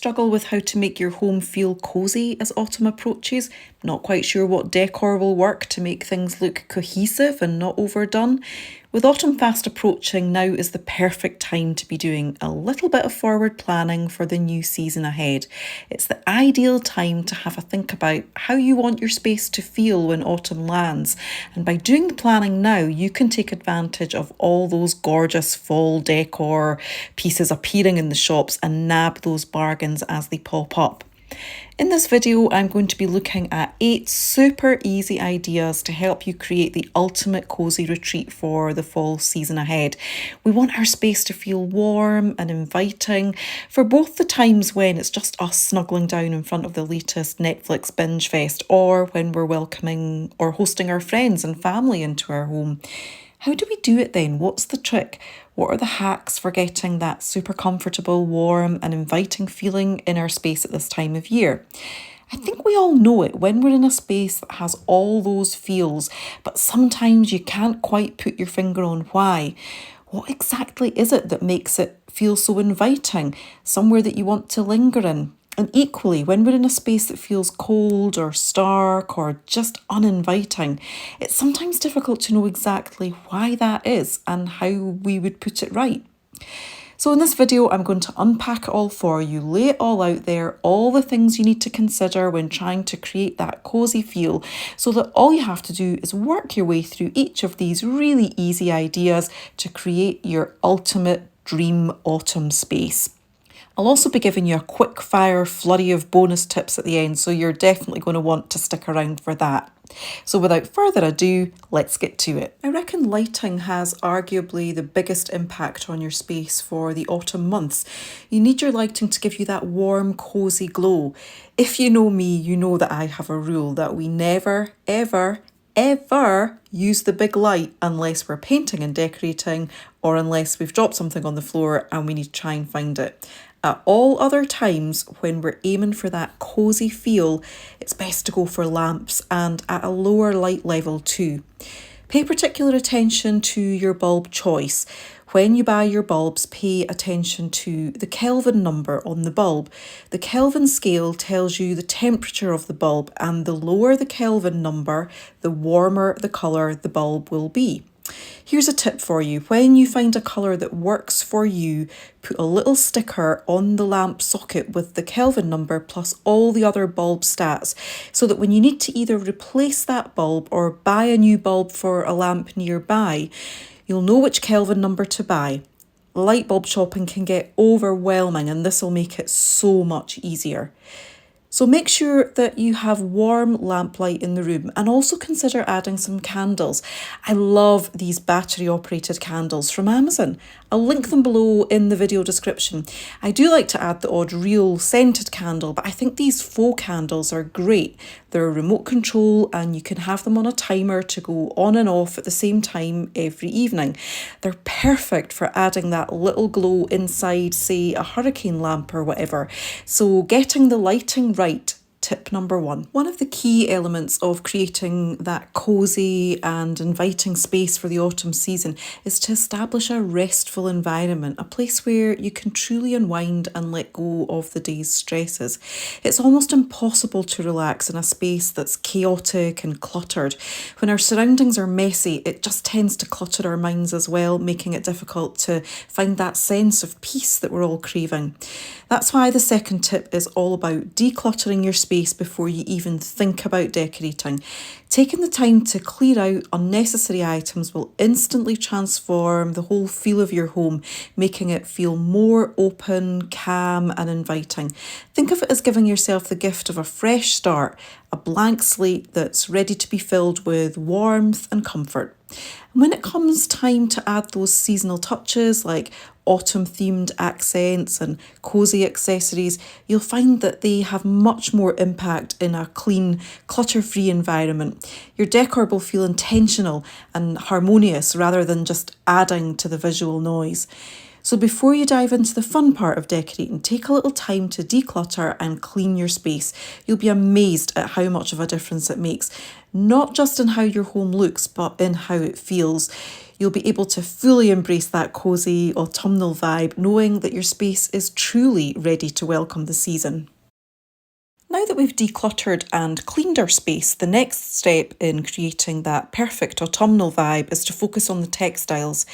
struggle with how to make your home feel cosy as autumn approaches? Not quite sure what decor will work to make things look cohesive and not overdone? With autumn fast approaching, now is the perfect time to be doing a little bit of forward planning for the new season ahead. It's the ideal time to have a think about how you want your space to feel when autumn lands. And by doing the planning now, you can take advantage of all those gorgeous fall decor pieces appearing in the shops and nab those bargains as they pop up. In this video, I'm going to be looking at 8 super easy ideas to help you create the ultimate cosy retreat for the fall season ahead. We want our space to feel warm and inviting for both the times when it's just us snuggling down in front of the latest Netflix binge fest, or when we're welcoming or hosting our friends and family into our home. How do we do it then? What's the trick? What are the hacks for getting that super comfortable, warm and inviting feeling in our space at this time of year? I think we all know it when we're in a space that has all those feels, but sometimes you can't quite put your finger on why. What exactly is it that makes it feel so inviting, somewhere that you want to linger in? And equally, when we're in a space that feels cold or stark or just uninviting, it's sometimes difficult to know exactly why that is and how we would put it right. So in this video, I'm going to unpack it all for you, lay it all out there, all the things you need to consider when trying to create that cosy feel, so that all you have to do is work your way through each of these really easy ideas to create your ultimate dream autumn space. I'll also be giving you a quick fire flurry of bonus tips at the end, so you're definitely going to want to stick around for that. So without further ado, let's get to it. I reckon lighting has arguably the biggest impact on your space for the autumn months. You need your lighting to give you that warm, cosy glow. If you know me, you know that I have a rule that we never, ever use the big light unless we're painting and decorating, or unless we've dropped something on the floor and we need to try and find it. At all other times, when we're aiming for that cosy feel, it's best to go for lamps, and at a lower light level too. Pay particular attention to your bulb choice. When you buy your bulbs, pay attention to the Kelvin number on the bulb. The Kelvin scale tells you the temperature of the bulb, and the lower the Kelvin number, the warmer the colour the bulb will be. Here's a tip for you. When you find a colour that works for you, put a little sticker on the lamp socket with the Kelvin number plus all the other bulb stats, so that when you need to either replace that bulb or buy a new bulb for a lamp nearby, you'll know which Kelvin number to buy. Light bulb shopping can get overwhelming, and this will make it so much easier. So make sure that you have warm lamplight in the room, and also consider adding some candles. I love these battery operated candles from Amazon. I'll link them below in the video description. I do like to add the odd real scented candle, but I think these faux candles are great. They're remote control and you can have them on a timer to go on and off at the same time every evening. They're perfect for adding that little glow inside, say, a hurricane lamp or whatever. So getting the lighting right. Tip number 1. One of the key elements of creating that cosy and inviting space for the autumn season is to establish a restful environment, a place where you can truly unwind and let go of the day's stresses. It's almost impossible to relax in a space that's chaotic and cluttered. When our surroundings are messy, it just tends to clutter our minds as well, making it difficult to find that sense of peace that we're all craving. That's why the second tip is all about decluttering your space before you even think about decorating. Taking the time to clear out unnecessary items will instantly transform the whole feel of your home, making it feel more open, calm and inviting. Think of it as giving yourself the gift of a fresh start, a blank slate that's ready to be filled with warmth and comfort. And when it comes time to add those seasonal touches like autumn themed accents and cosy accessories, you'll find that they have much more impact in a clean, clutter-free environment. Your decor will feel intentional and harmonious rather than just adding to the visual noise. So before you dive into the fun part of decorating, take a little time to declutter and clean your space. You'll be amazed at how much of a difference it makes, not just in how your home looks, but in how it feels. You'll be able to fully embrace that cosy autumnal vibe, knowing that your space is truly ready to welcome the season. Now that we've decluttered and cleaned our space, the next step in creating that perfect autumnal vibe is to focus on the textiles.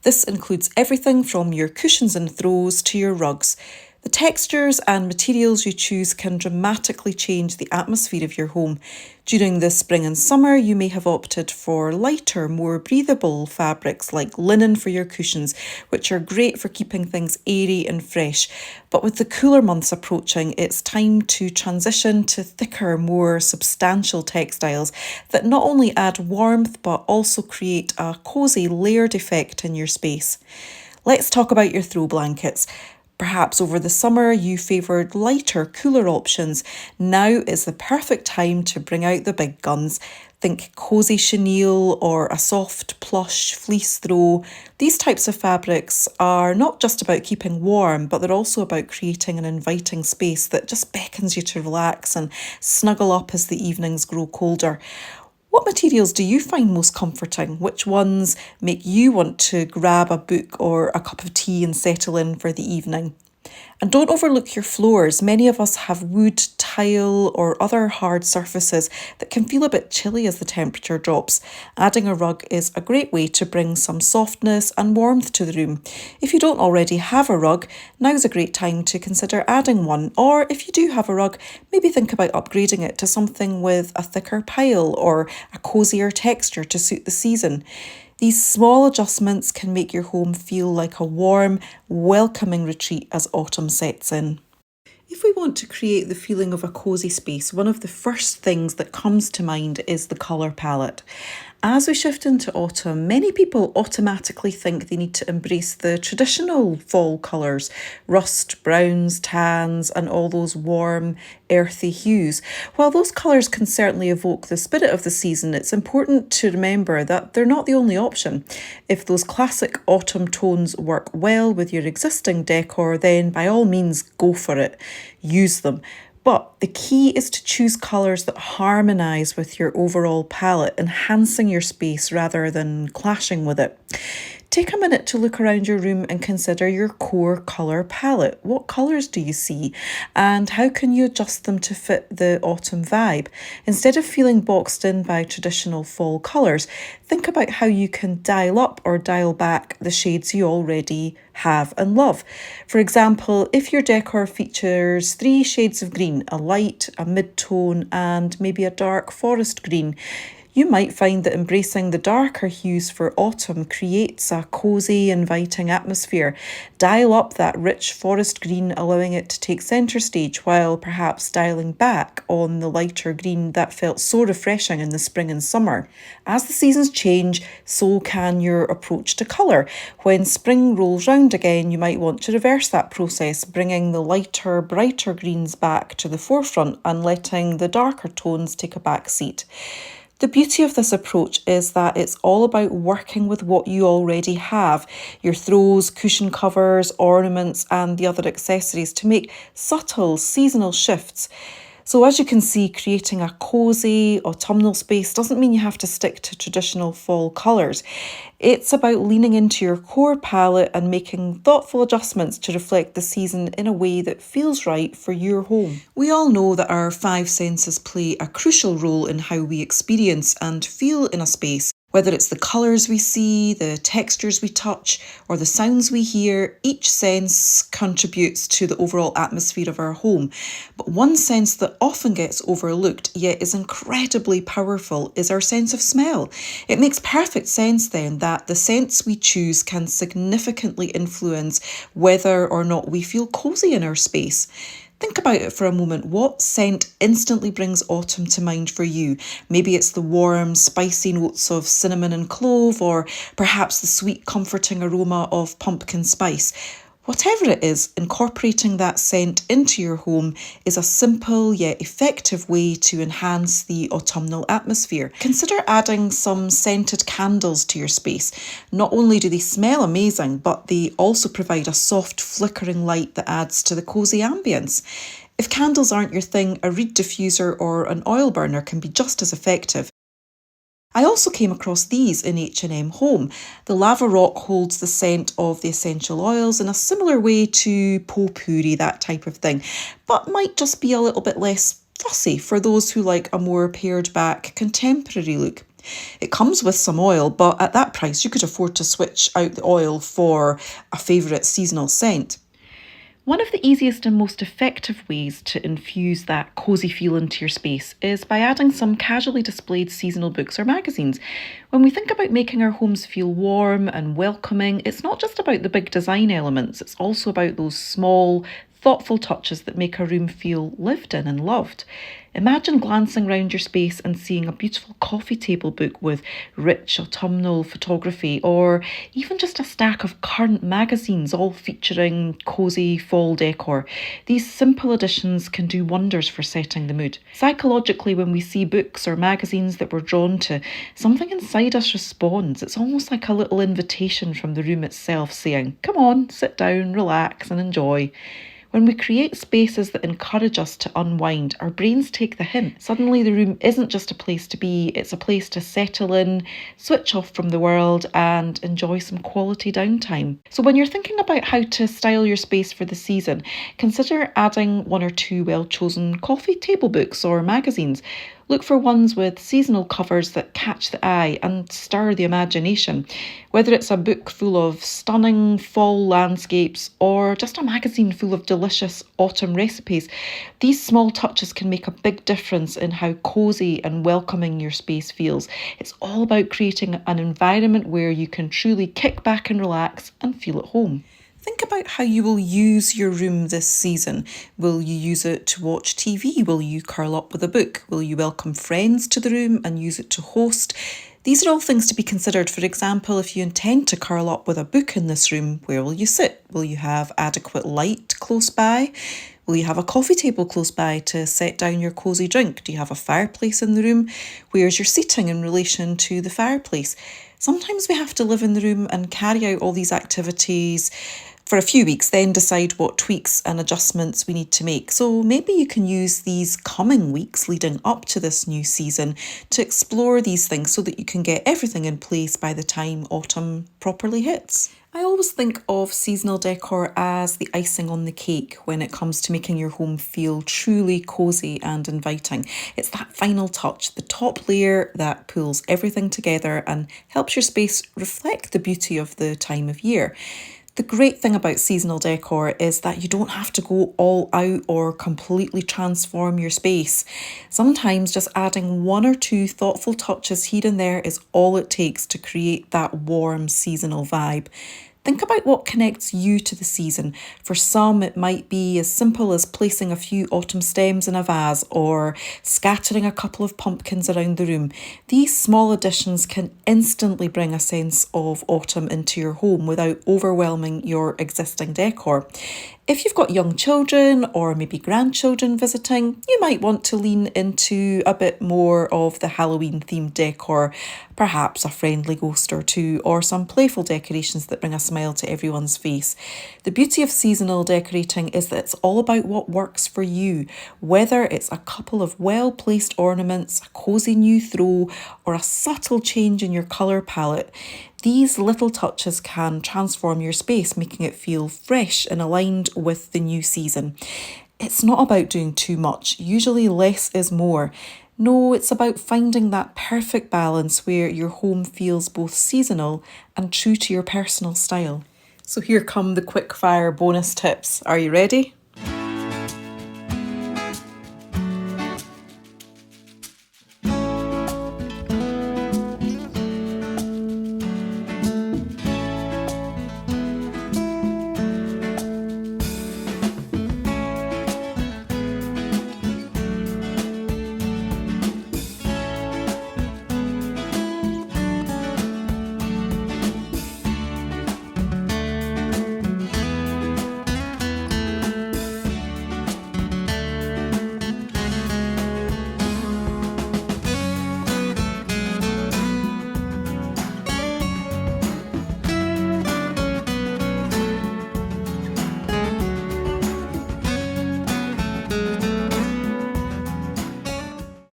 This includes everything from your cushions and throws to your rugs. The textures and materials you choose can dramatically change the atmosphere of your home. During the spring and summer, you may have opted for lighter, more breathable fabrics like linen for your cushions, which are great for keeping things airy and fresh. But with the cooler months approaching, it's time to transition to thicker, more substantial textiles that not only add warmth but also create a cosy layered effect in your space. Let's talk about your throw blankets. Perhaps over the summer you favoured lighter, cooler options. Now is the perfect time to bring out the big guns. Think cosy chenille or a soft plush fleece throw. These types of fabrics are not just about keeping warm, but they're also about creating an inviting space that just beckons you to relax and snuggle up as the evenings grow colder. What materials do you find most comforting? Which ones make you want to grab a book or a cup of tea and settle in for the evening? And don't overlook your floors. Many of us have wood, tile, or other hard surfaces that can feel a bit chilly as the temperature drops. Adding a rug is a great way to bring some softness and warmth to the room. If you don't already have a rug, now's a great time to consider adding one. Or if you do have a rug, maybe think about upgrading it to something with a thicker pile or a cosier texture to suit the season. These small adjustments can make your home feel like a warm, welcoming retreat as autumn sets in. If we want to create the feeling of a cosy space, one of the first things that comes to mind is the colour palette. As we shift into autumn, many people automatically think they need to embrace the traditional fall colours, rust, browns, tans, and all those warm, earthy hues. While those colours can certainly evoke the spirit of the season, it's important to remember that they're not the only option. If those classic autumn tones work well with your existing decor, then by all means go for it. Use them. But the key is to choose colours that harmonise with your overall palette, enhancing your space rather than clashing with it. Take a minute to look around your room and consider your core colour palette. What colours do you see? And how can you adjust them to fit the autumn vibe? Instead of feeling boxed in by traditional fall colours, think about how you can dial up or dial back the shades you already have and love. For example, if your decor features 3 shades of green, a light, a mid-tone, and maybe a dark forest green, you might find that embracing the darker hues for autumn creates a cosy, inviting atmosphere. Dial up that rich forest green, allowing it to take centre stage, while perhaps dialing back on the lighter green that felt so refreshing in the spring and summer. As the seasons change, so can your approach to colour. When spring rolls round again, you might want to reverse that process, bringing the lighter, brighter greens back to the forefront and letting the darker tones take a back seat. The beauty of this approach is that it's all about working with what you already have, your throws, cushion covers, ornaments, and the other accessories to make subtle seasonal shifts. So as you can see, creating a cosy autumnal space doesn't mean you have to stick to traditional fall colours. It's about leaning into your core palette and making thoughtful adjustments to reflect the season in a way that feels right for your home. We all know that our 5 senses play a crucial role in how we experience and feel in a space. Whether it's the colours we see, the textures we touch, or the sounds we hear, each sense contributes to the overall atmosphere of our home. But one sense that often gets overlooked, yet is incredibly powerful, is our sense of smell. It makes perfect sense then that the scents we choose can significantly influence whether or not we feel cosy in our space. Think about it for a moment. What scent instantly brings autumn to mind for you? Maybe it's the warm, spicy notes of cinnamon and clove, or perhaps the sweet, comforting aroma of pumpkin spice. Whatever it is, incorporating that scent into your home is a simple yet effective way to enhance the autumnal atmosphere. Consider adding some scented candles to your space. Not only do they smell amazing, but they also provide a soft flickering light that adds to the cosy ambience. If candles aren't your thing, a reed diffuser or an oil burner can be just as effective. I also came across these in H&M Home. The lava rock holds the scent of the essential oils in a similar way to potpourri, that type of thing, but might just be a little bit less fussy for those who like a more pared back contemporary look. It comes with some oil, but at that price you could afford to switch out the oil for a favourite seasonal scent. One of the easiest and most effective ways to infuse that cosy feel into your space is by adding some casually displayed seasonal books or magazines. When we think about making our homes feel warm and welcoming, it's not just about the big design elements, it's also about those small, thoughtful touches that make a room feel lived in and loved. Imagine glancing round your space and seeing a beautiful coffee table book with rich autumnal photography, or even just a stack of current magazines all featuring cosy fall decor. These simple additions can do wonders for setting the mood. Psychologically, when we see books or magazines that we're drawn to, something inside us responds. It's almost like a little invitation from the room itself saying, "Come on, sit down, relax and enjoy." When we create spaces that encourage us to unwind, our brains take the hint. Suddenly the room isn't just a place to be, it's a place to settle in, switch off from the world and enjoy some quality downtime. So when you're thinking about how to style your space for the season, consider adding one or two well-chosen coffee table books or magazines. Look for ones with seasonal covers that catch the eye and stir the imagination. Whether it's a book full of stunning fall landscapes or just a magazine full of delicious autumn recipes, these small touches can make a big difference in how cosy and welcoming your space feels. It's all about creating an environment where you can truly kick back and relax and feel at home. Think about how you will use your room this season. Will you use it to watch TV? Will you curl up with a book? Will you welcome friends to the room and use it to host? These are all things to be considered. For example, if you intend to curl up with a book in this room, where will you sit? Will you have adequate light close by? Will you have a coffee table close by to set down your cosy drink? Do you have a fireplace in the room? Where's your seating in relation to the fireplace? Sometimes we have to live in the room and carry out all these activities for a few weeks, then decide what tweaks and adjustments we need to make. So maybe you can use these coming weeks leading up to this new season to explore these things so that you can get everything in place by the time autumn properly hits. I always think of seasonal decor as the icing on the cake when it comes to making your home feel truly cosy and inviting. It's that final touch, the top layer that pulls everything together and helps your space reflect the beauty of the time of year. The great thing about seasonal decor is that you don't have to go all out or completely transform your space. Sometimes just adding one or two thoughtful touches here and there is all it takes to create that warm seasonal vibe. Think about what connects you to the season. For some, it might be as simple as placing a few autumn stems in a vase or scattering a couple of pumpkins around the room. These small additions can instantly bring a sense of autumn into your home without overwhelming your existing decor. If you've got young children or maybe grandchildren visiting, you might want to lean into a bit more of the Halloween themed decor, perhaps a friendly ghost or two, or some playful decorations that bring a smile to everyone's face. The beauty of seasonal decorating is that it's all about what works for you, whether it's a couple of well-placed ornaments, a cosy new throw, or a subtle change in your colour palette. These little touches can transform your space, making it feel fresh and aligned with the new season. It's not about doing too much. Usually less is more. No, it's about finding that perfect balance where your home feels both seasonal and true to your personal style. So here come the quick fire bonus tips. Are you ready?